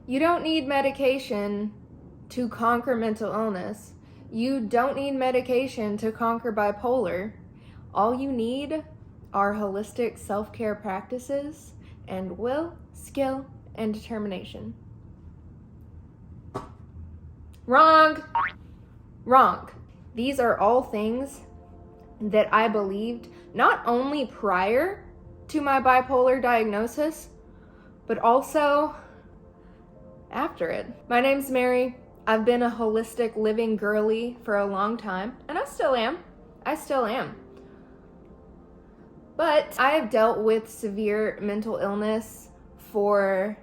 You don't need medication to conquer mental illness. You don't need medication to conquer bipolar. All you need are holistic self-care practices and will, skill, and determination. Wrong! Wrong. These are all things that I believed not only prior to my bipolar diagnosis, but also after it. My name's Mary. I've been a holistic living girly for a long time, and I still am. But I have dealt with severe mental illness for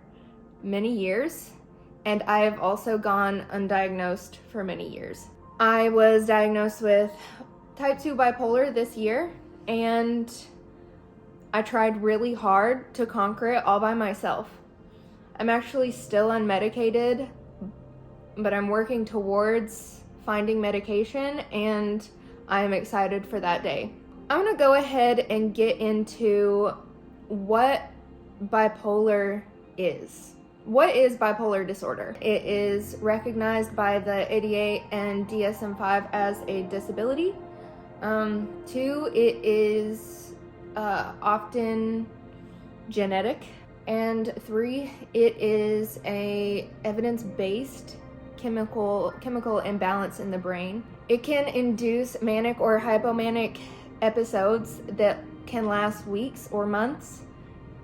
many years, and I have also gone undiagnosed for many years. I was diagnosed with type 2 bipolar this year, and I tried really hard to conquer it all by myself. I'm actually still unmedicated, but I'm working towards finding medication, and I'm excited for that day. I'm gonna go ahead and get into what bipolar is. What is bipolar disorder? It is recognized by the ADA and DSM-5 as a disability. 2, it is often genetic. And 3, it is a evidence-based chemical imbalance in the brain. It can induce manic or hypomanic episodes that can last weeks or months,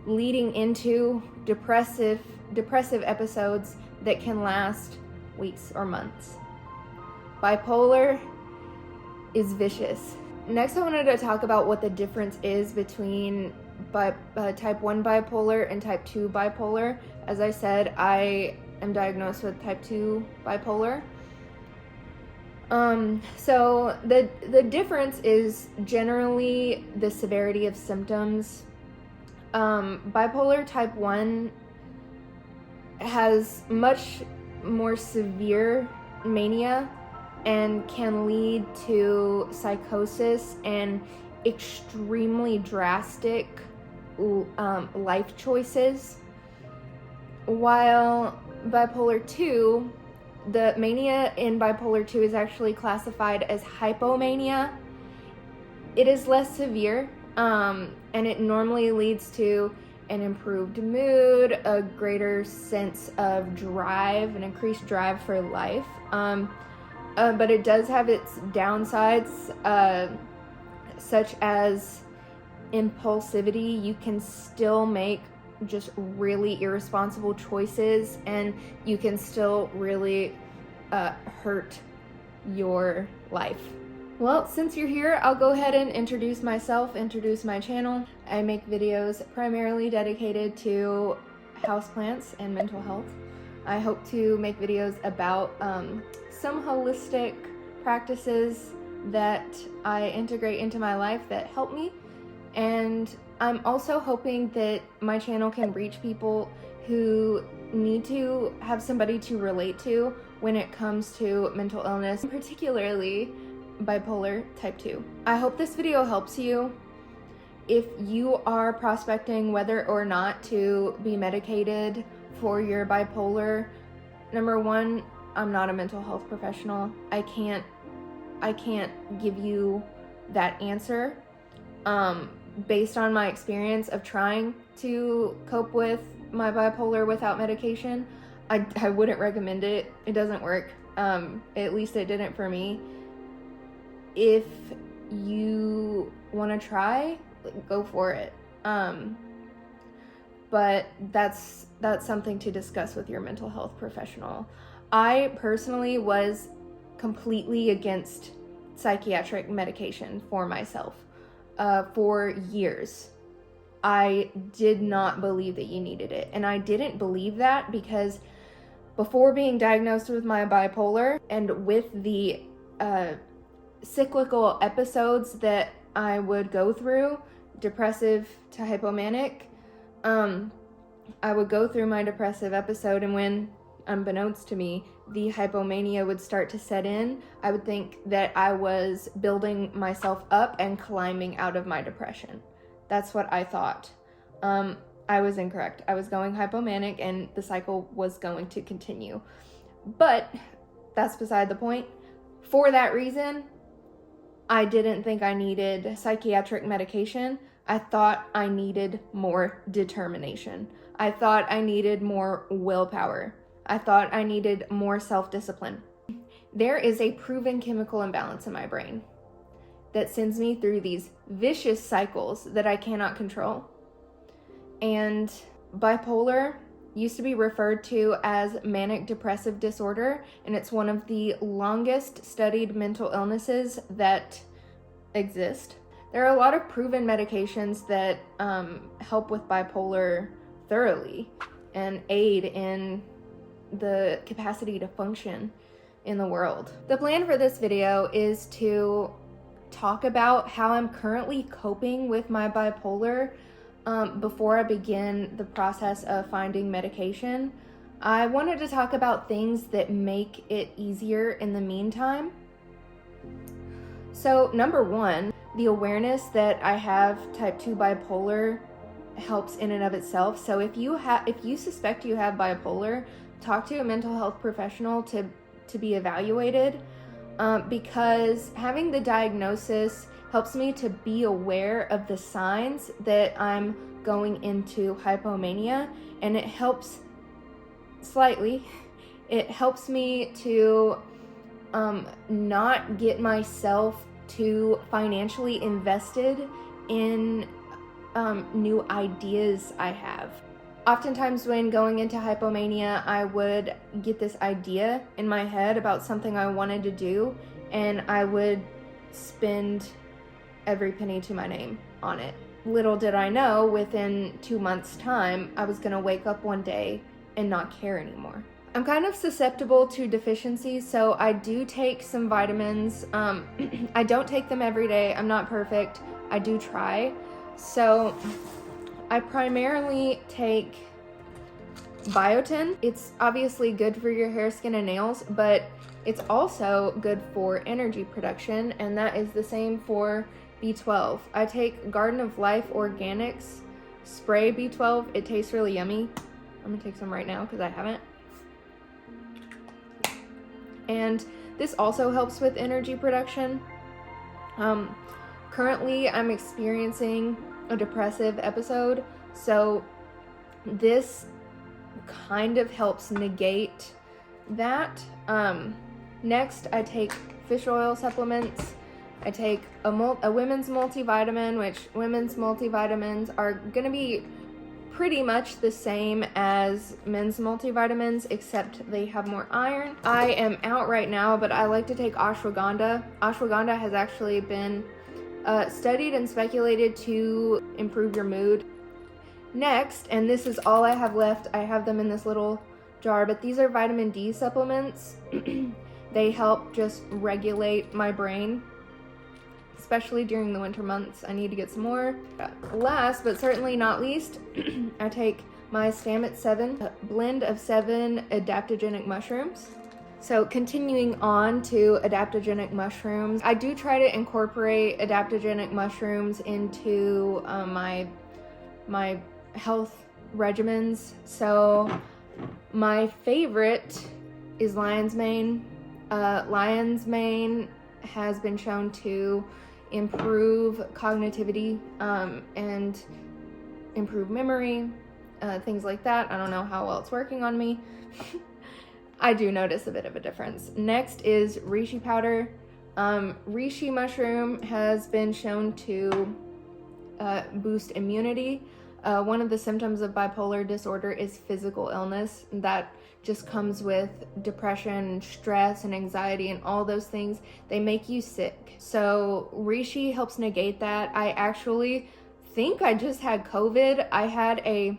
leading into depressive episodes that can last weeks or months. Bipolar is vicious. Next, I wanted to talk about what the difference is between type 1 bipolar and type 2 bipolar. As I said, I am diagnosed with type 2 bipolar. So the difference is generally the severity of symptoms. Bipolar type 1 has much more severe mania and can lead to psychosis and extremely drastic life choices. While bipolar 2, the mania in bipolar 2 is actually classified as hypomania. It is less severe, and it normally leads to an improved mood, a greater sense of drive, an increased drive for life. But it does have its downsides, such as impulsivity. You can still make just really irresponsible choices, and you can still really hurt your life. Well, since you're here, I'll go ahead and introduce myself, introduce my channel. I make videos primarily dedicated to houseplants and mental health. I hope to make videos about some holistic practices that I integrate into my life that help me. And I'm also hoping that my channel can reach people who need to have somebody to relate to when it comes to mental illness, particularly bipolar type 2. I hope this video helps you. If you are prospecting whether or not to be medicated for your bipolar, number one, I'm not a mental health professional. I can't give you that answer. Based on my experience of trying to cope with my bipolar without medication, I wouldn't recommend it. It doesn't work. At least it didn't for me. If you want to try, go for it. But that's something to discuss with your mental health professional. I personally was completely against psychiatric medication for myself. For years. I did not believe that you needed it. And I didn't believe that because before being diagnosed with my bipolar and with the cyclical episodes that I would go through, depressive to hypomanic, I would go through my depressive episode, and when, unbeknownst to me, the hypomania would start to set in, I would think that I was building myself up and climbing out of my depression. That's what I thought. I was incorrect. I was going hypomanic and the cycle was going to continue. But that's beside the point. For that reason, I didn't think I needed psychiatric medication. I thought I needed more determination. I thought I needed more willpower. I thought I needed more self-discipline. There is a proven chemical imbalance in my brain that sends me through these vicious cycles that I cannot control. And bipolar used to be referred to as manic depressive disorder, and it's one of the longest studied mental illnesses that exist. There are a lot of proven medications that help with bipolar thoroughly and aid in the capacity to function in the world. The plan for this video is to talk about how I'm currently coping with my bipolar before I begin the process of finding medication. I wanted to talk about things that make it easier in the meantime. So number one, the awareness that I have type 2 bipolar helps in and of itself. So if you suspect you have bipolar, talk to a mental health professional to be evaluated, because having the diagnosis helps me to be aware of the signs that I'm going into hypomania, and it helps slightly. It helps me to not get myself too financially invested in new ideas I have. Oftentimes when going into hypomania, I would get this idea in my head about something I wanted to do, and I would spend every penny to my name on it. Little did I know, within 2 months' time, I was gonna wake up one day and not care anymore. I'm kind of susceptible to deficiencies, so I do take some vitamins. I don't take them every day. I'm not perfect. I do try. So I primarily take biotin. It's obviously good for your hair, skin, and nails, but it's also good for energy production, and that is the same for B12. I take Garden of Life Organics spray B12. It tastes really yummy. I'm gonna take some right now because I haven't. And this also helps with energy production. Currently, I'm experiencing a depressive episode, so this kind of helps negate that. Next, I take fish oil supplements. I take a women's multivitamin, which women's multivitamins are gonna be pretty much the same as men's multivitamins, except they have more iron. I am out right now, but I like to take ashwagandha. Ashwagandha has actually been studied and speculated to improve your mood. Next, and this is all I have left, I have them in this little jar, but these are vitamin D supplements. They help just regulate my brain, especially during the winter months. I need to get some more. Last, but certainly not least, I take my Stammet 7, a blend of 7 adaptogenic mushrooms. So continuing on to adaptogenic mushrooms, I do try to incorporate adaptogenic mushrooms into my health regimens. So my favorite is lion's mane. Lion's mane has been shown to improve cognitivity and improve memory, things like that. I don't know how well it's working on me. I do notice a bit of a difference. Next is reishi powder. Reishi mushroom has been shown to boost immunity. One of the symptoms of bipolar disorder is physical illness. That just comes with depression, stress, and anxiety, and all those things. They make you sick. So reishi helps negate that. I actually think I just had COVID. I had a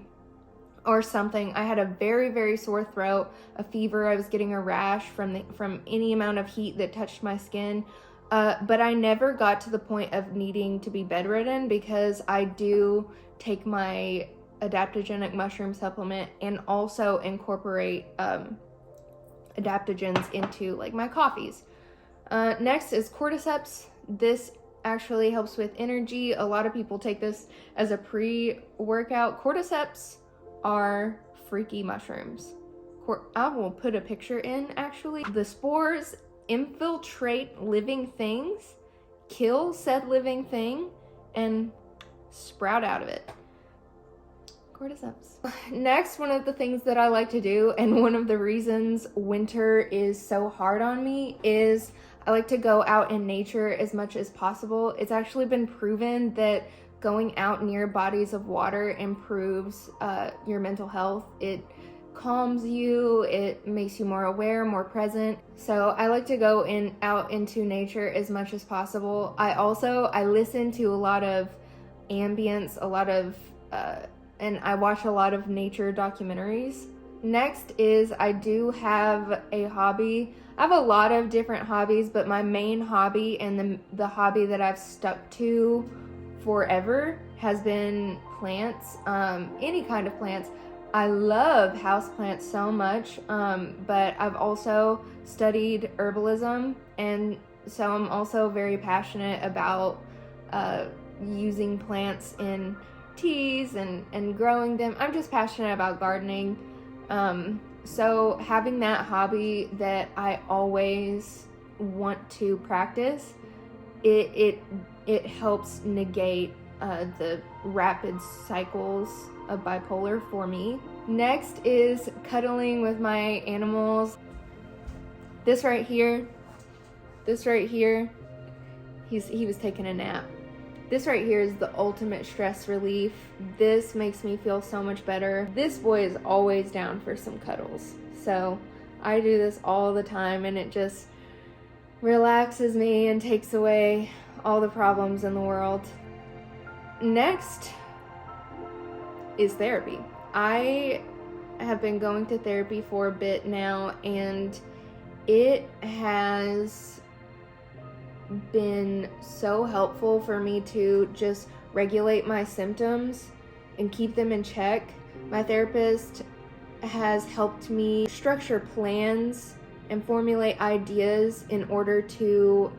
very, very sore throat, a fever. I was getting a rash from any amount of heat that touched my skin. But I never got to the point of needing to be bedridden, because I do take my adaptogenic mushroom supplement and also incorporate adaptogens into like my coffees. Next is cordyceps. This actually helps with energy. A lot of people take this as a pre-workout. Cordyceps are freaky mushrooms. I will put a picture in actually. The spores infiltrate living things, kill said living thing, and sprout out of it. Cordyceps. Next, one of the things that I like to do, and one of the reasons winter is so hard on me, is I like to go out in nature as much as possible. It's actually been proven that going out near bodies of water improves your mental health. It calms you, it makes you more aware, more present. So I like to go out into nature as much as possible. I listen to a lot of ambience, and I watch a lot of nature documentaries. Next is I do have a hobby. I have a lot of different hobbies, but my main hobby and the hobby that I've stuck to forever has been plants, any kind of plants. I love houseplants so much, but I've also studied herbalism, and so I'm also very passionate about using plants in teas and growing them. I'm just passionate about gardening. So having that hobby that I always want to practice, it helps negate the rapid cycles of bipolar for me. Next is cuddling with my animals. This right here, he was taking a nap. This right here is the ultimate stress relief. This makes me feel so much better. This boy is always down for some cuddles. So I do this all the time, and it just relaxes me and takes away all the problems in the world. Next is therapy. I have been going to therapy for a bit now, and it has been so helpful for me to just regulate my symptoms and keep them in check. My therapist has helped me structure plans and formulate ideas in order to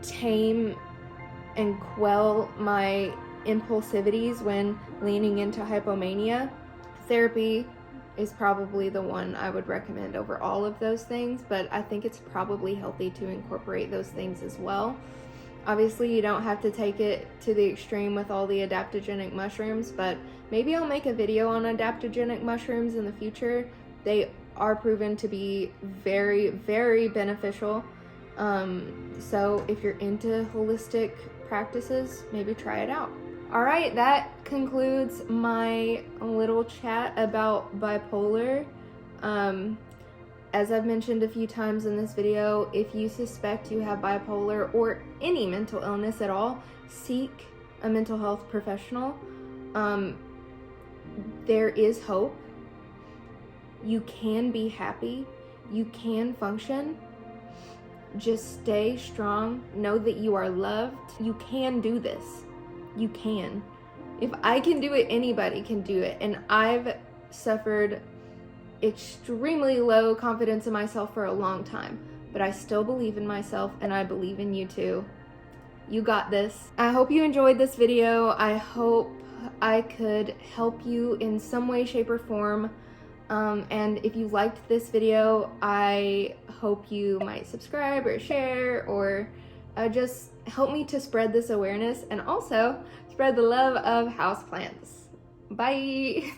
tame and quell my impulsivities when leaning into hypomania. Therapy is probably the one I would recommend over all of those things, but I think it's probably healthy to incorporate those things as well. Obviously, you don't have to take it to the extreme with all the adaptogenic mushrooms, but maybe I'll make a video on adaptogenic mushrooms in the future. They are proven to be very, very beneficial. So if you're into holistic practices, maybe try it out. All right, that concludes my little chat about bipolar. As I've mentioned a few times in this video, if you suspect you have bipolar or any mental illness at all, seek a mental health professional. There is hope. You can be happy. You can function. Just stay strong. Know that you are loved. You can do this. You can. If I can do it, anybody can do it. And I've suffered extremely low confidence in myself for a long time, but I still believe in myself, and I believe in you too. You got this. I hope you enjoyed this video. I hope I could help you in some way, shape, or form. And if you liked this video, I hope you might subscribe or share, or just help me to spread this awareness and also spread the love of houseplants. Bye!